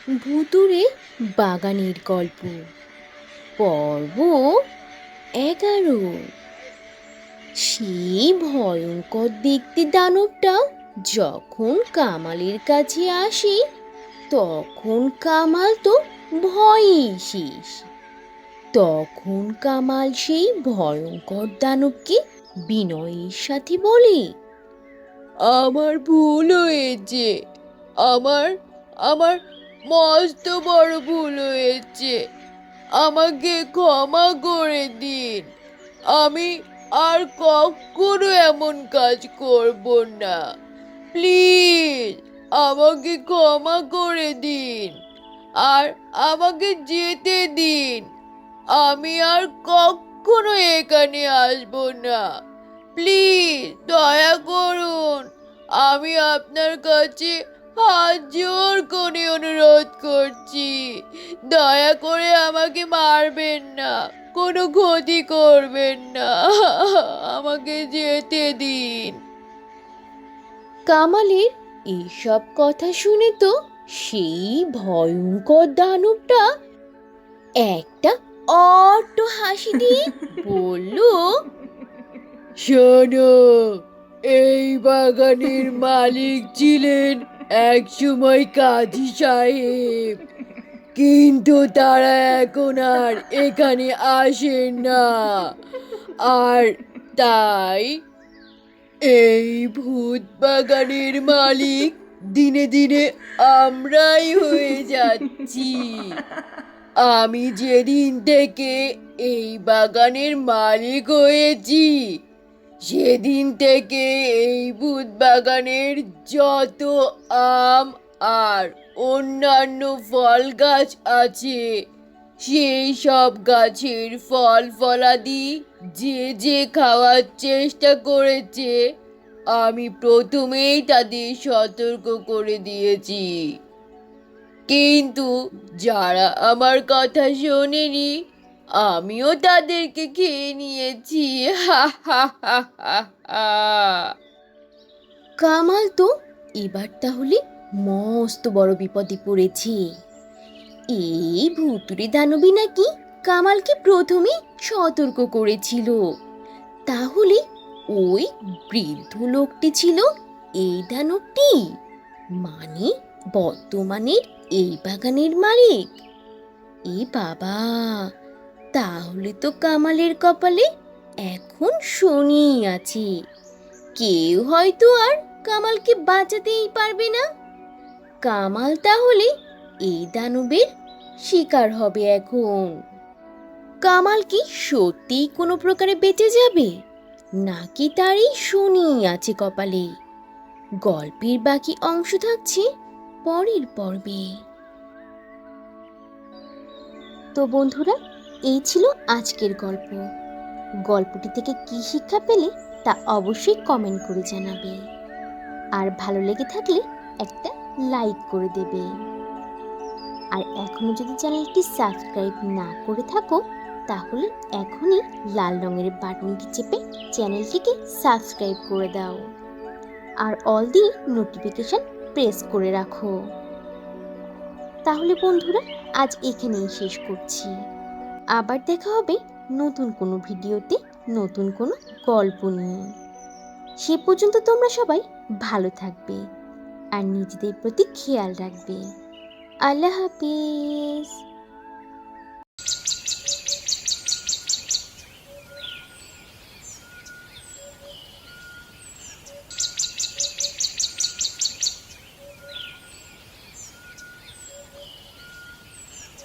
ভুতুড়ে বাগানের গল্প পর্ব 11। সেই ভয়ঙ্কর দেখতে দানবটা যখন কামালের কাছে আসে তখন কামাল তো ভয়েই শেষ। তখন কামাল সেই ভয়ঙ্কর দানবকে বিনয়ের সাথে বলে, আমার ভুল হয়েছে। আমার আমার মস্ত বড় ভুল হয়েছে। আমাকে ক্ষমা করে দিন। আমি আর কখনো এমন কাজ করব না। প্লিজ আমাকে ক্ষমা করে দিন আর আমাকে যেতে দিন। আমি আর কখনো এখানে আসবো না। প্লিজ দয়া করুন। আমি আপনার কাছে হাত জোর করে অনুরোধ করছি, দয়া করে আমাকে মারবেন না, কোনো ক্ষতি করবেন না। আমাকে যেতে দিন। কামালের এইসব কথা শুনে তো সেই ভয়ঙ্কর দানবটা একটা অট্ট হাসি দিয়ে বলল, শোনো, এই বাগানের মালিক ছিলেন একসময় কাজী সাহেব, কিন্তু তারা এখন আর এখানে আসেন না। আর তাই এই ভূত বাগানের মালিক দিনে দিনে আমরাই হয়ে যাচ্ছি। আমি যেদিন থেকে এই বাগানের মালিক হয়েছি সেদিন থেকে এই ভূত বাগানের যত আম আর অন্যান্য ফল গাছ আছে সেই সব গাছের ফল ফলাদি যে যে খাওয়ার চেষ্টা করেছে আমি প্রথমেই তাদের সতর্ক করে দিয়েছি, কিন্তু যারা আমার কথা শোনেনি আমিও তাদেরকে খেয়ে নিয়েছি। হা হা হা হা হা। কামাল তো এবার তাহলে মস্ত বড় বিপদে পড়েছে। এই ভুতুড়ে দানবী নাকি কামালকে প্রথমে সতর্ক করেছিল। তাহলে ওই বৃদ্ধ লোকটি ছিল এই দানবটি, মানে বর্তমানের এই বাগানের মালিক। এ বাবা, তাহলে তো কামালের কপালে এখন শনি আছে। কেউ হয়তো আর কামালকে বাঁচাতেই পারবে না। কামাল তাহলে এই দানবের শিকার হবে এখন। কামাল কি সত্যিই কোনো প্রকারে বেঁচে যাবে, নাকি তারই শনি আছে কপালে? গল্পের বাকি অংশ থাকছে পরের পর্বে। তো বন্ধুরা, এই ছিল আজকের গল্প। গল্পটি থেকে কি শিক্ষা পেলে তা অবশ্যই কমেন্ট করে জানাবে। আর ভালো লেগে থাকলে একটা লাইক করে দেবে। আর এখনো যদি চ্যানেলটি সাবস্ক্রাইব না করে থাকো তাহলে এখনই লাল রঙের বাটনটি চেপে চ্যানেলটিকে সাবস্ক্রাইব করে দাও আর অল দি নোটিফিকেশন প্রেস করে রাখো। তাহলে বন্ধুরা, আজ এখানেই শেষ করছি। আবার দেখা হবে নতুন কোনো ভিডিওতে, নতুন কোনো গল্প নিয়ে। সে পর্যন্ত তোমরা সবাই ভালো থাকবে আর নিজেদের প্রতি খেয়াল রাখবে। আল্লাহ হাফিজ।